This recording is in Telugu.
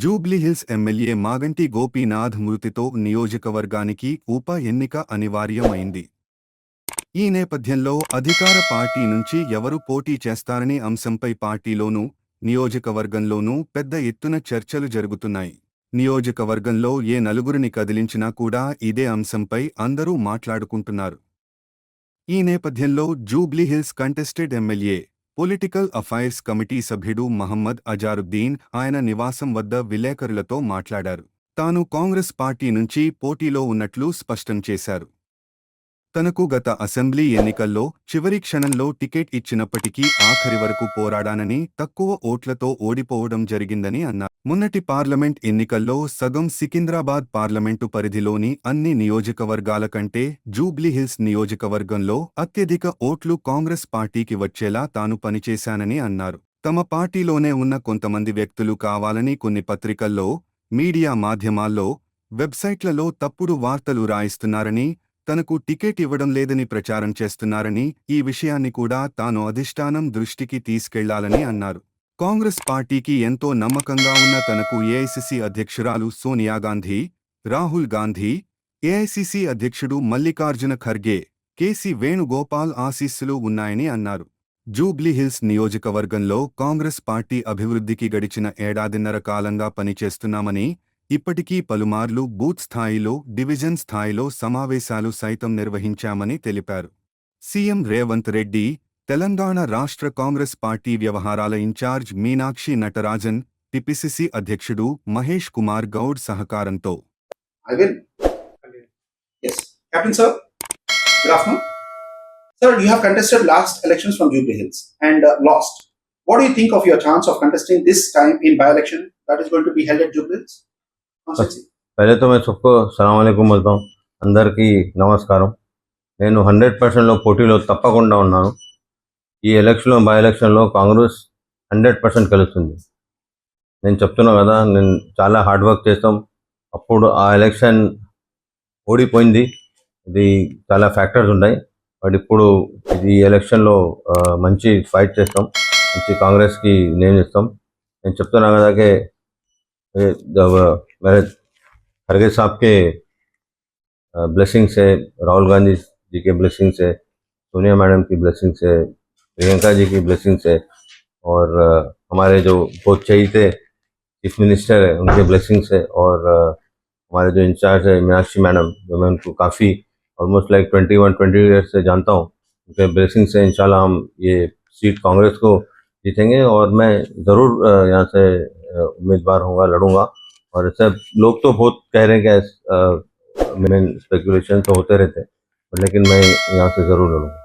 జూబ్లీహిల్స్ ఎమ్మెల్యే మాగంటి గోపీనాథ్ మృతితో నియోజకవర్గానికి ఉప ఎన్నిక అనివార్యం అయింది. ఈ నేపథ్యంలో అధికార పార్టీ నుంచి ఎవరు పోటీ చేస్తారనే అంశంపై పార్టీలోనూ, నియోజకవర్గంలోనూ పెద్ద ఎత్తున చర్చలు జరుగుతున్నాయి. నియోజకవర్గంలో ఏ నలుగురిని కదిలించినా కూడా ఇదే అంశంపై అందరూ మాట్లాడుకుంటున్నారు. ఈ నేపథ్యంలో Jubilee Hills contested MLA, political affairs committee సభ్యుడు మహమ్మద్ అజారుద్దీన్ ఆయన నివాసం వద్ద విలేకరులతో మాట్లాడారు. తాను కాంగ్రెస్ పార్టీ నుంచి పోటీలో ఉన్నట్లు స్పష్టం చేశారు. తనకు గత అసెంబ్లీ ఎన్నికల్లో చివరి క్షణంలో టికెట్ ఇచ్చినప్పటికీ ఆఖరి వరకు పోరాడానని, తక్కువ ఓట్లతో ఓడిపోవడం జరిగిందని అన్నారు. మొన్నటి పార్లమెంట్ ఎన్నికల్లో సగం సికింద్రాబాద్ పార్లమెంటు పరిధిలోని అన్ని నియోజకవర్గాల కంటే జూబ్లీహిల్స్ నియోజకవర్గంలో అత్యధిక ఓట్లు కాంగ్రెస్ పార్టీకి వచ్చేలా తాను పనిచేశానని అన్నారు. తమ పార్టీలోనే ఉన్న కొంతమంది వ్యక్తులు కావాలని కొన్ని పత్రికల్లో, మీడియా మాధ్యమాల్లో, వెబ్సైట్లలో తప్పుడు వార్తలు రాయిస్తున్నారని, తనకు టికెట్ ఇవ్వడం లేదని ప్రచారం చేస్తున్నారని, ఈ విషయాన్ని కూడా తాను అధిష్టానం దృష్టికి తీసుకెళ్లాలని అన్నారు. కాంగ్రెస్ పార్టీకి ఎంతో నమ్మకంగా ఉన్న తనకు ఏఐసీసీ అధ్యక్షురాలు సోనియా గాంధీ, రాహుల్ గాంధీ, ఏఐసీసీ అధ్యక్షుడు మల్లికార్జున ఖర్గే, కేసీ వేణుగోపాల్ ఆశీస్సులు ఉన్నాయని అన్నారు. జూబ్లీహిల్స్ నియోజకవర్గంలో కాంగ్రెస్ పార్టీ అభివృద్ధికి గడిచిన ఏడాదిన్నర కాలంగా పనిచేస్తున్నామని, ఇప్పటికీ పలుమార్లు బూత్ స్థాయిలో, డివిజన్ స్థాయిలో సమావేశాలు సైతం నిర్వహించామని తెలిపారు. సీఎం రేవంత్ రెడ్డి, తెలంగాణ రాష్ట్ర కాంగ్రెస్ పార్టీ వ్యవహారాల ఇన్ఛార్జ్ మీనాక్షి నటరాజన్, టిపిసిసి అధ్యక్షుడు మహేష్ కుమార్ గౌడ్ సహకారంతో Captain sir, good afternoon. Sir, you have contested last elections from Jubilee Hills and lost. What do you think of your chance of contesting this time in by-election that is going to be held at Jubilee Hills? पहले तो मैं सबको सलाम अलैकुम बोलता हूँ. అందరికీ నమస్కారం. నేను 100%లో పోటీలో తప్పకుండా ఉన్నాను. ఈ ఎలక్షన్లో, బై ఎలక్షన్లో కాంగ్రెస్ 100% గెలుస్తుంది. నేను చెప్తున్నా కదా, నేను చాలా హార్డ్ వర్క్ చేస్తాం. అప్పుడు ఆ ఎలక్షన్ ఓడిపోయింది. ఇది చాలా ఫ్యాక్టర్స్ ఉన్నాయి. బట్ ఇప్పుడు ఇది ఎలక్షన్లో మంచి ఫైట్ చేస్తాం, మంచి కాంగ్రెస్కి నేమ్ ఇస్తాం. నేను చెప్తున్నా కదా मेरे खड़गे साहब के ब्लेसिंग से, राहुल गांधी जी के ब्लेसिंग से, सोनिया मैडम की ब्लेसिंग से, प्रियंका जी की ब्लेसिंग से, और हमारे जो बहुत चाहिए चीफ मिनिस्टर है उनके ब्लेसिंग से, और हमारे जो इंचार्ज है मीनाक्षी मैडम, जो मैं उनको काफ़ी ऑलमोस्ट लाइक 21-20 ईयर्स से जानता हूँ, उनके ब्लेसिंग से इंशाल्लाह हम ये सीट कांग्रेस को जीतेंगे. और मैं ज़रूर यहाँ से उम्मीदवार होऊंगा, लड़ूंगा. और सब लोग तो बहुत कह रहे हैं कि स्पेकुलेशन तो होते रहते हैं, लेकिन मैं यहाँ से ज़रूर लड़ूंगा.